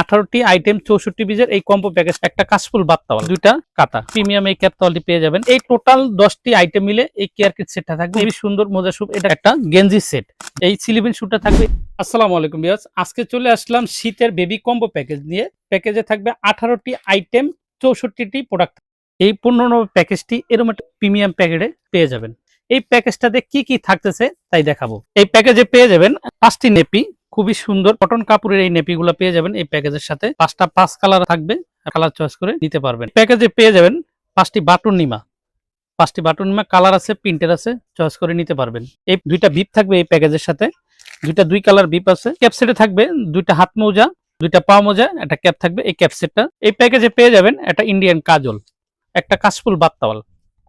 18টি item 64 পিসের এই combo package, একটা কাশফুল বাত্তাওয়াল, দুইটা কাতা প্রিমিয়াম এই ক্যাপ তাওয়ালটি পেয়ে যাবেন। এই টোটাল 10টি আইটেম মিলে এই কেয়ার কিট সেটটা থাকবে। খুবই সুন্দর মোজা স্যুট, এটা একটা গেঞ্জি সেট, এই সিলিবিন স্যুটটা থাকবে। আসসালামু আলাইকুম ভিউয়ার্স, আজকে চলে আসলাম শীতের বেবি কম্বো প্যাকেজ নিয়ে। প্যাকেজে থাকবে 18টি আইটেম, 64টি প্রোডাক্ট। এই 15 নম্বর প্যাকেজটি এরকম একটা প্রিমিয়াম প্যাকেটে পেয়ে যাবেন। এই প্যাকেজটাতে কি কি থাকতেছে তাই দেখাবো। এই প্যাকেজে পেয়ে যাবেন 5টি নেপি, খুবই সুন্দর কটন কাপড়ের এই নেপিগুলো পেয়ে যাবেন এই প্যাকেজের সাথে। 5 কালার থাকবে, কালার চয়েস করে নিতে পারবেন। প্যাকেজে পেয়ে যাবেন 5টি বাটন নিমা, 5টি বাটন নিমা কালার আছে, প্রিন্টের আছে, চয়েস করে নিতে পারবেন। এই দুইটা বিপ থাকবে এই প্যাকেজের সাথে, দুই কালার বিপ আছে। ক্যাপ সেটে থাকবে দুইটা হাত মোজা, দুইটা পা মোজা, একটা ক্যাপ থাকবে এই ক্যাপ সেটটা। এই প্যাকেজে পেয়ে যাবেন একটা ইন্ডিয়ান কাজল, একটা কাশফুল বাত্তাওয়াল,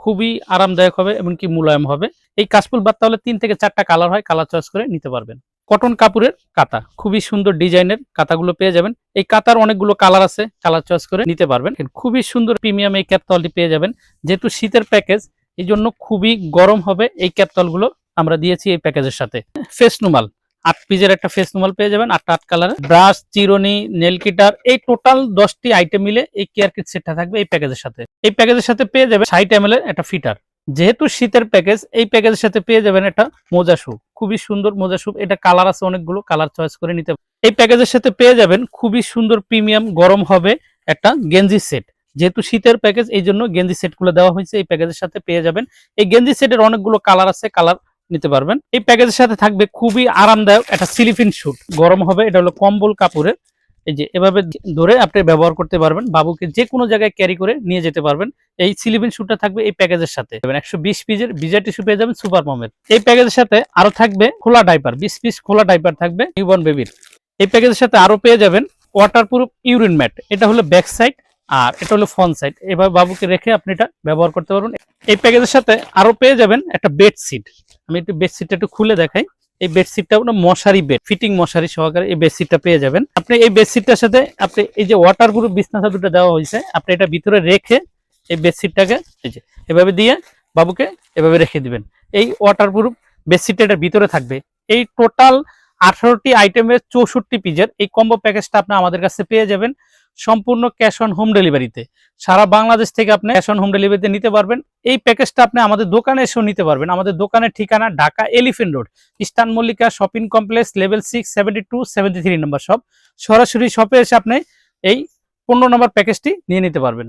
খুবই আরামদায়ক হবে এমনকি মুলায়ম হবে। এই কাশফুল বাত্তাওয়ালে 3 থেকে 4টা কালার হয়, কালার চয়েস করে নিতে পারবেন। কটন কাপড়ের কাতা, খুবই সুন্দর ডিজাইনের কাতাগুলো পেয়ে যাবেন। এই কাতার অনেকগুলো কালার আছে, কালার চয়েস করে নিতে পারবেন। খুবই সুন্দর প্রিমিয়াম এই ক্যাপতলটি পেয়ে যাবেন। যেহেতু শীতের প্যাকেজ, এই জন্য খুবই গরম হবে এই ক্যাপতলগুলো আমরা দিয়েছি এই প্যাকেজের সাথে। ফেস নুমাল 8 পিসের একটা ফেস নুমাল পেয়ে যাবেন, 8 কালার। ব্রাশ, চিরুনি, নেল কিটার, এই টোটাল 10টি আইটেম মিলে এই কেয়ার কিট সেটটা থাকবে এই প্যাকেজের সাথে। এই প্যাকেজের সাথে পেয়ে যাবেন 60 ml এর একটা ফিটার। যেহেতু শীতের প্যাকেজ, এই প্যাকেজের সাথে পেয়ে যাবেন একটা মোজা শু, খুবই সুন্দর মোজা শু, এটা কালার আছে অনেকগুলো, কালার চয়েস করে নিতে। এই প্যাকেজের সাথে পেয়ে যাবেন খুবই সুন্দর প্রিমিয়াম গরম হবে একটা গেঞ্জি সেট। যেহেতু শীতের প্যাকেজ, এই জন্য গেঞ্জি সেটগুলো দেওয়া হয়েছে এই প্যাকেজের সাথে পেয়ে যাবেন। এই গেঞ্জি সেটের অনেকগুলো কালার আছে, কালার নিতে পারবেন। এই প্যাকেজের সাথে থাকবে খুবই আরামদায়ক একটা স্লিপিং স্যুট, গরম হবে, এটা হলো কম্বল কাপড়ের। এই যে এভাবে ধরে আপনি ব্যবহার করতে পারবেন, বাবুকে যে কোনো জায়গায় ক্যারি করে নিয়ে যেতে পারবেন। এই স্লিপিং স্যুটটা থাকবে এই প্যাকেজের সাথে। 120 পিসের ভিজা টিস্যু পেয়ে যাবেন সুপার মমের। এই প্যাকেজের সাথে আরো থাকবে খোলা ডাইপার, 20 পিস খোলা ডাইপার থাকবে নিউবর্ন বেবির। এই প্যাকেজের সাথে আরো পেয়ে যাবেন ওয়াটারপ্রুফ ইউরিন ম্যাট, এটা হলো ব্যাক সাইড আর এটা হলো ফ্রন্ট সাইড, এভাবে বাবুকে রেখে আপনি এটা ব্যবহার করতে পারবেন। এই প্যাকেজের সাথে আরো পেয়ে যাবেন একটা বেডশিট, আমি একটু বেডশিটটা একটু খুলে দেখাই। এই বেডশিটটা মশারি বেড, ফিটিং মশারি সহকারে এই বেডশিটটা পেয়ে যাবেন। আপনি এই বেডশিটটার সাথে আপনি এই যে ওয়াটারপ্রুফ বিছনা চাদরটা দেওয়া হয়েছে, আপনি এটা ভিতরে রেখে এই বেডশিটটাকে এই যে এভাবে দিয়ে বাবুকে এভাবে রেখে দিবেন। এই ওয়াটারপ্রুফ বেডশিটটা এটার ভিতরে থাকবে। এই টোটাল 18টি আইটেমের 64 পিসের এই কম্বো প্যাকেজটা আপনি আমাদের কাছে পেয়ে যাবেন সম্পূর্ণ ক্যাশ অন হোম ডেলিভারিতে। সারা বাংলাদেশ থেকে আপনি ক্যাশ অন হোম ডেলিভারিতে নিতে পারবেন। এই প্যাকেজটা আপনি আমাদের দোকানে এসেও নিতে পারবেন। আমাদের দোকানের ঠিকানা Dhaka elephant road, eastern Mallika shopping complex, level 6, 72, 73 নম্বর শপ। সরাসরি শপে এসে আপনি এই 15 নম্বর প্যাকেজটি নিয়ে নিতে পারবেন।